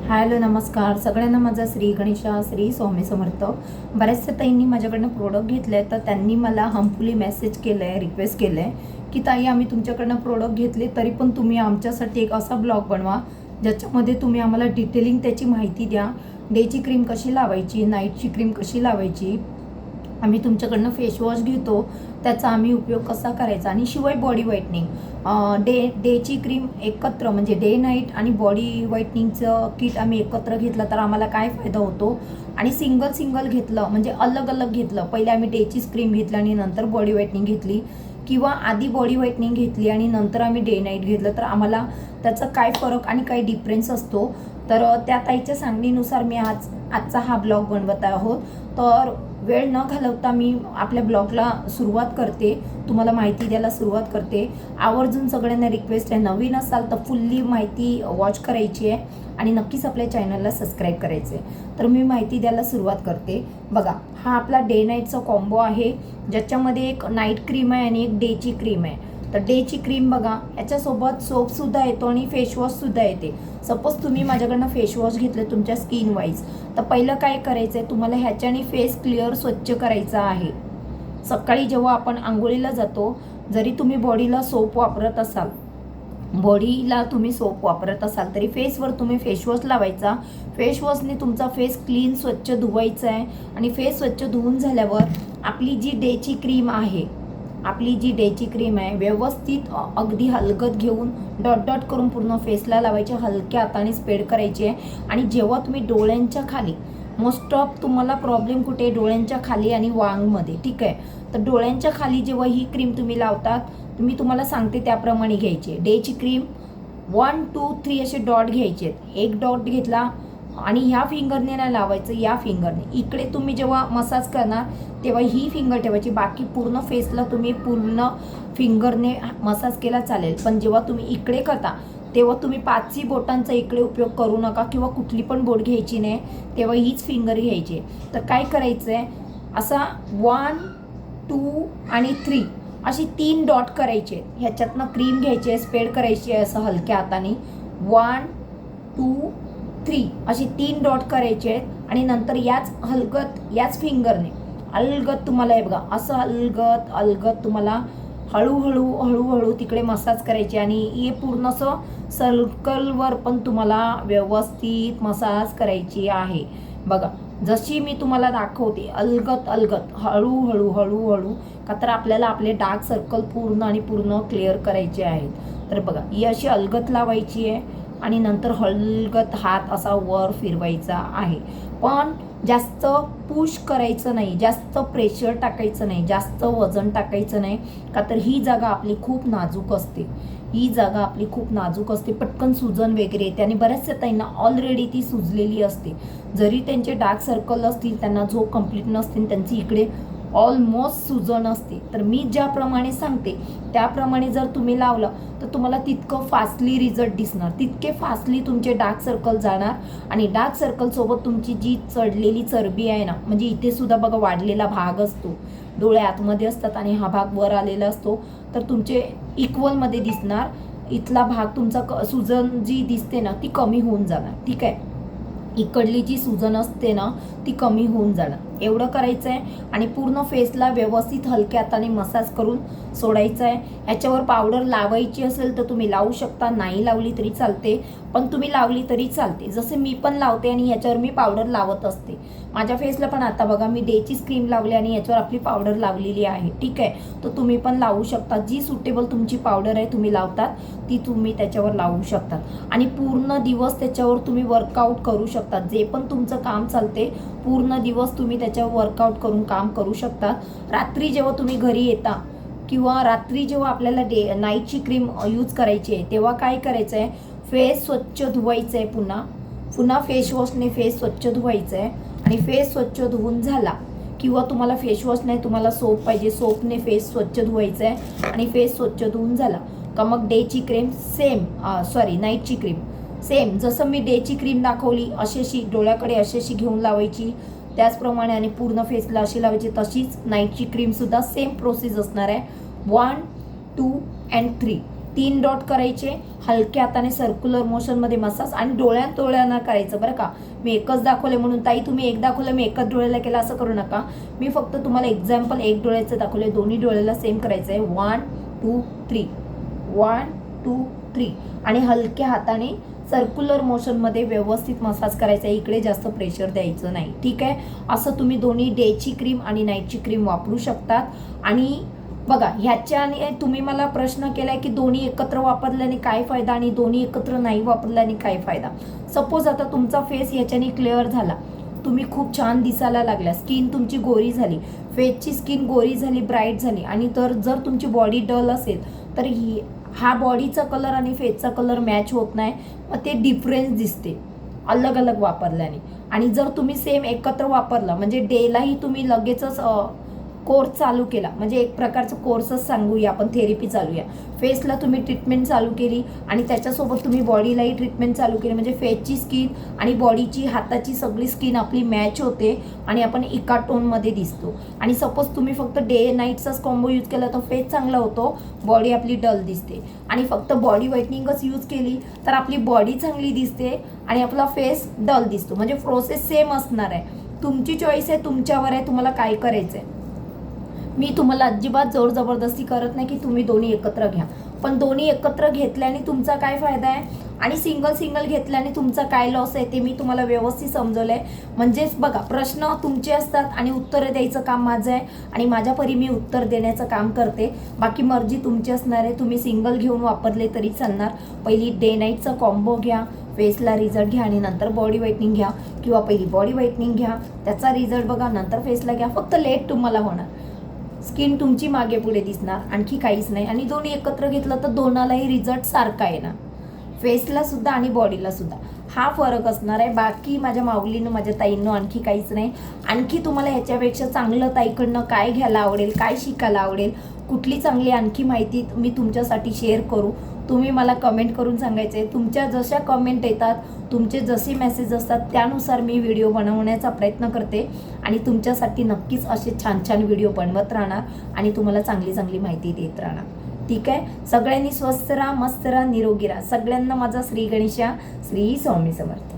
Hello नमस्कार सगळ्यांना, माझा श्री गणेशा श्री स्वामी समर्थ. बऱ्याचशा ताईंनी माझ्याकडनं प्रोडक्ट घेतले तर त्यांनी मला हमफुली मेसेज केलं आहे, रिक्वेस्ट केलं आहे की ताई आम्ही तुमच्याकडनं प्रोडक्ट घेतले तरी पण तुम्ही आमच्यासाठी एक असा ब्लॉग बनवा ज्याच्यामध्ये तुम्ही आम्हाला डिटेलिंग त्याची माहिती द्या. डेची क्रीम कशी लावायची, नाईटची क्रीम कशी लावायची, आम्ही तुमच्याकडनं फेसवॉश घेतो त्याचा आम्ही उपयोग कसा करायचा, आणि शिवाय बॉडी व्हाईटनिंग डेची क्रीम एकत्र म्हणजे डे नाईट आणि बॉडी व्हाईटनिंगचं किट आम्ही एकत्र घेतलं तर आम्हाला काय फायदा होतो, आणि सिंगल घेतलं म्हणजे अलग अलग घेतलं, पहिले आम्ही डेचीच क्रीम घेतली आणि नंतर बॉडी व्हाईटनिंग घेतली, किंवा आधी बॉडी व्हाईटनिंग घेतली आणि नंतर आम्ही डे नाईट घेतलं तर आम्हाला त्याचा काय फरक आणि काय डिफरन्स असतो. तर त्या ताईच्या सांगणीनुसार मी आजचा हा ब्लॉग बनवत आहोत. तर वेळ न घालवता मी आपल्या ब्लॉगला सुरुवात करते, तुम्हाला माहिती द्यायला सुरुवात करते. आवर्जून सगळ्यांना रिक्वेस्ट आहे, नवीन असाल तर फुल्ली माहिती वॉच करायची आहे आणि नक्कीच आपल्या चॅनलला सबस्क्राईब करायचं आहे. तर मी माहिती द्यायला सुरुवात करते. बघा, हा आपला डे नाईटचा कॉम्बो आहे ज्याच्यामध्ये एक नाईट क्रीम आहे आणि एक डेची क्रीम आहे. तर डेची क्रीम बघा, याच्यासोबत सोपसुद्धा येतो आणि फेसवॉशसुद्धा येते. सपोज तुम्ही माझ्याकडनं फेसवॉश घेतले तुमच्या स्किन वाईज, तर पहिलं काय करायचं आहे, तुम्हाला ह्याच्याने फेस क्लिअर स्वच्छ करायचा आहे. सकाळी जेव्हा आपण आंघोळीला जातो, जरी तुम्ही बॉडीला सोप वापरत असाल तरी फेसवर तुम्ही फेसवॉश लावायचा. फेसवॉशने तुमचा फेस क्लीन स्वच्छ धुवायचा आहे, आणि फेस स्वच्छ धुवून झाल्यावर आपली जी डेची क्रीम आहे व्यवस्थित अगदी हलगत घेऊन डॉट करून पूर्ण फेसला लावायचे, हलक्या हाताने स्प्रेड करायची आहे. आणि जेव्हा तुम्ही डोळ्यांच्या खाली, मोस्ट ऑफ तुम्हाला प्रॉब्लेम कुठे, डोळ्यांच्या खाली आणि वांगमध्ये, ठीक आहे. तर डोळ्यांच्या खाली जेव्हा ही क्रीम तुम्ही लावतात, मी तुम्हाला सांगते त्याप्रमाणे घ्यायची. डेची क्रीम 1 2 3 असे डॉट घ्यायचे. एक डॉट घेतला आणि ह्या फिंगरने नाही लावायचं, या फिंगरने इकडे तुम्ही जेव्हा मसाज करणार तेव्हा ही फिंगर ठेवायची, बाकी पूर्ण फेसला तुम्ही पूर्ण फिंगरने मसाज केला चालेल. पण जेव्हा तुम्ही इकडे करता तेव्हा तुम्ही 5ही बोटांचा इकडे उपयोग करू नका, किंवा कुठली पण बोट घ्यायची नाही, तेव्हा हीच फिंगर घ्यायची. तर काय करायचं आहे, असा 1 2 आणि 3 अशी 3 डॉट करायचे. ह्याच्यातनं क्रीम घ्यायची आहे, स्प्रेड करायची आहे असं हलक्या हाताने. 1 2 3 अशी 3 डॉट करायचे आहेत, आणि नंतर याच फिंगरने अलगत तुम्हाला हे बघा असं अलगत तुम्हाला हळूहळू तिकडे मसाज करायचे, आणि हे पूर्ण असं सर्कलवर पण तुम्हाला व्यवस्थित मसाज करायची आहे. बघा, जशी मी तुम्हाला दाखवते अलगत हळूहळू, का तर आपल्याला आपले डार्क सर्कल पूर्ण क्लिअर करायचे आहेत. तर बघा, ही अशी अलगत लावायची आहे आणि नंतर हलगत हात असा वर फिरवायचा आहे. पण जास्त पुश करायचं नाही, जास्त प्रेशर टाकायचं नाही, जास्त वजन टाकायचं नाही, का तर ही जागा आपली खूप नाजूक असते. पटकन सुजन वगैरे येते, आणि बऱ्याचशा ताईंना ऑलरेडी ती सुजलेली असते. जरी त्यांचे डार्क सर्कल असतील, त्यांना झोप कंप्लीट नसतील, त्यांची इकडे ऑलमोस्ट सुजन असते. तर मी ज्याप्रमाणे सांगते त्याप्रमाणे जर तुम्ही लावलं तर तुम्हाला तितकं फास्टली रिझल्ट दिसणार, तितके फास्टली तुमचे डार्क सर्कल जाणार. आणि डार्क सर्कलसोबत तुमची जी चढलेली चरबी आहे ना, म्हणजे इथे सुद्धा बघा वाढलेला भाग असतो, डोळे आतमध्ये असतात आणि हा भाग वर आलेला असतो, तर तुमचे इक्वलमध्ये दिसणार. इथला भाग तुमचा सुजन जी दिसते ना ती कमी होऊन जाणार, ठीक आहे. इकडली जी सुजन असते ना ती कमी होऊन जाणार. एवढं करायचं आहे, आणि पूर्ण फेसला व्यवस्थित हलक्या हाताने मसाज करून सोडायचं आहे. ह्याच्यावर पावडर लावायची असेल तर तुम्ही लावू शकता, नाही लावली तरी चालते, पण तुम्ही लावली तरी चालते. जसे मी पण लावते आणि याच्यावर मी पावडर लावत असते. माझ्या फेसला पण आता बघा मी डेची क्रीम लावली आणि याच्यावर आपली पावडर लावलेली आहे, ठीक आहे. तर तुम्ही पण लावू शकता, जी सुटेबल तुमची पावडर आहे तुम्ही लावतात ती तुम्ही त्याच्यावर लावू शकतात. आणि पूर्ण दिवस त्याच्यावर तुम्ही वर्कआउट करू शकता. जे पण तुमचं काम चालते पूर्ण दिवस तुम्ही त्याच्यावर वर्कआउट करून काम करू शकता. रात्री जेव्हा तुम्ही घरी येता, किंवा रात्री जेव्हा आपल्याला नाईटची क्रीम यूज करायची आहे, तेव्हा काय करायचं आहे, फेस स्वच्छ धुवायचं आहे. पुन्हा फेसवॉशने फेस स्वच्छ धुवायचं आहे. आणि फेस स्वच्छ धुवून झाला, किंवा तुम्हाला फेसवॉश नाही, तुम्हाला सोप पाहिजे, सोपने फेस स्वच्छ धुवायचं आहे. आणि फेस स्वच्छ धुवून झाला का मग डेची क्रीम नाईटची क्रीम सेम जसं मी डेची क्रीम दाखवली अशी डोळ्याकडे अशी घेऊन लावायची, त्याचप्रमाणे आणि पूर्ण फेसला अशी लावायची. तशीच नाईटची क्रीमसुद्धा सेम प्रोसेस असणार आहे. 1 2 and 3 3 डॉट करायचे, हलक्या हाताने सर्क्युलर मोशनमध्ये मसाज आणि डोळ्यांना करायचं बरं का. मी एकच दाखवले म्हणून ताई तुम्ही एक दाखवलं मी एकच डोळ्याला केलं असं करू नका. मी फक्त तुम्हाला एक्झाम्पल एक डोळ्याचं दाखवले, दोन्ही डोळ्याला सेम करायचं आहे. 1 2 3 1 2 3 आणि हलक्या हाताने सर्क्युलर मोशनमध्ये व्यवस्थित मसाज करायचा आहे. इकडे जास्त प्रेशर द्यायचं नाही, ठीक आहे. असं तुम्ही दोन्ही डेची क्रीम आणि नाईटची क्रीम वापरू शकतात. आणि बघा ह्याच्याने तुम्ही मला प्रश्न केलाय की दोन्ही एकत्र वापरल्याने काय फायदा आणि दोन्ही एकत्र नाही वापरल्याने काय फायदा. सपोज आता तुमचा फेस ह्याच्याने क्लिअर झाला, तुम्ही खूप छान दिसायला लागल्या, स्किन तुमची गोरी झाली, फेसची स्किन गोरी झाली, ब्राईट झाली आणि जर तुमची बॉडी डल असेल तर हा बॉडीचा कलर आणि फेसचा कलर मॅच होत नाही, मग ते डिफरन्स दिसते अलग अलग वापरल्याने. आणि जर तुम्ही सेम एकत्र वापरलं म्हणजे डेलाही तुम्ही लगेचच कोर्स चालू केला, म्हणजे एक प्रकारचं कोर्सच सांगूया आपण, थेरपी चालूया. फेसला तुम्ही ट्रीटमेंट चालू केली आणि त्याच्यासोबत तुम्ही बॉडीलाही ट्रीटमेंट चालू केली, म्हणजे फेसची स्किन आणि बॉडीची हाताची सगळी स्किन आपली मॅच होते आणि आपण एका टोनमध्ये दिसतो. आणि सपोज तुम्ही फक्त डे नाईटचाच कॉम्बो यूज केला तर फेस चांगला होतो, बॉडी आपली डल दिसते. आणि फक्त बॉडी व्हाईटनिंगच यूज केली तर आपली बॉडी चांगली दिसते आणि आपला फेस डल दिसतो. म्हणजे प्रोसेस सेम असणार आहे, तुमची चॉईस आहे, तुमच्यावर आहे तुम्हाला काय करायचं आहे. मी तुम्हाला अजिबात जोर जबरदस्ती करत नाही की तुम्ही दोन्ही एकत्र घ्या, पण दोन्ही एकत्र घेतल्याने तुमचा काय फायदा आहे आणि सिंगल घेतल्याने तुमचा काय लॉस आहे ते मी तुम्हाला व्यवस्थित समजवलं आहे. म्हणजेच बघा प्रश्न तुमचे असतात आणि उत्तरं द्यायचं काम माझं आहे आणि माझ्या परी मी उत्तर देण्याचं काम करते. बाकी मर्जी तुमची असणार आहे, तुम्ही सिंगल घेऊन वापरले तरी चालणार. पहिली डे नाईटचा कॉम्बो घ्या, फेसला रिझल्ट घ्या आणि नंतर बॉडी व्हाईटनिंग घ्या, किंवा पहिली बॉडी व्हाईटनिंग घ्या, त्याचा रिझल्ट बघा, नंतर फेसला घ्या. फक्त लेट तुम्हाला होणार, स्किन तुमची मागे पुढे दिसणार, आणखी काहीच नाही. आणि दोन्ही एकत्र घेतलं तर दोनालाही रिझल्ट सारखा येणार, फेसला सुद्धा आणि बॉडीला सुद्धा. हा फरक असणार आहे. बाकी माझ्या माऊलीनं माझ्या ताईंनो आणखी काहीच नाही. आणखी तुम्हाला ह्याच्यापेक्षा चांगलं ताईकडनं काय घ्यायला आवडेल, काय शिकायला आवडेल, कुठली चांगली आणखी माहिती मी तुमच्यासाठी शेअर करू, तुम्ही मला कमेंट करून सांगायचं आहे. तुमच्या जशा कमेंट येतात, तुमचे जसे मेसेज असतात त्यानुसार मी व्हिडिओ बनवण्याचा प्रयत्न करते आणि तुमच्यासाठी नक्कीच असे छान छान व्हिडिओ बनवत राहणार आणि तुम्हाला चांगली चांगली माहिती देत राहणार, ठीक आहे. सगळ्यांनी स्वस्थ राहा, मस्त राहा, निरोगी राहा. सगळ्यांना माझा श्री गणेशा, श्री स्वामी समर्थ.